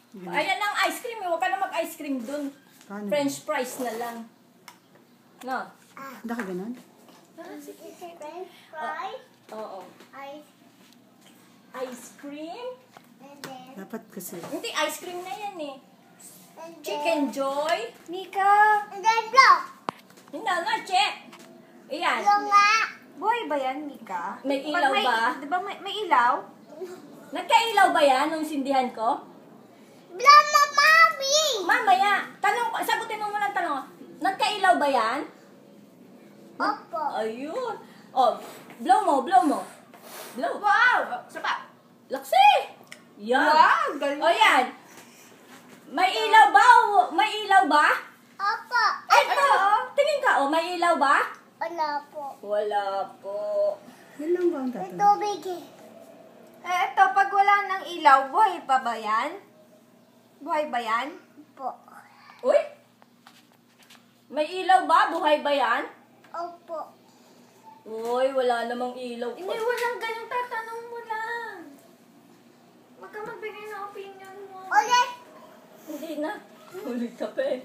Ayan ang ice cream. Huwag ka na mag-ice cream dun. Paano? French fries na lang. No? Hindi ka ganun? French fries. Oo. Ice cream? And then, Dapat kasi. Hindi, ice cream na yan eh. and then, Chicken Joy? Mika! and then blow. Hindi nga, check. Ayan. Blow nga. Buhay ba yan, Mika? May ilaw ba? Di ba may ilaw? Nagkailaw ba yan nung sindihan ko? Blow mo, mommy. Mamaya, sagutin mo muna ang tanong. Nagkailaw ba yan? Opo. Ayun. Oh, blow mo. Blow. Wow! Sapa! Laksi! Yan. Wow! Galing. O yan. May ilaw ba? May ilaw ba? Opo. Ay, ito. Tingin ka, may ilaw ba? Wala po. Wala po. Yan lang ba ang May tatanong? tubig eh. Eto, pag wala ng ilaw, buhay pa ba yan? Buhay ba yan? Po. Uy? May ilaw ba? Buhay ba yan? Opo. Uy, wala namang ilaw. Hindi, walang ganun. Tatanong mo lang. Huwag ka magbigay ng opinion mo. Ulit. Hindi na. Ulit ka pa eh.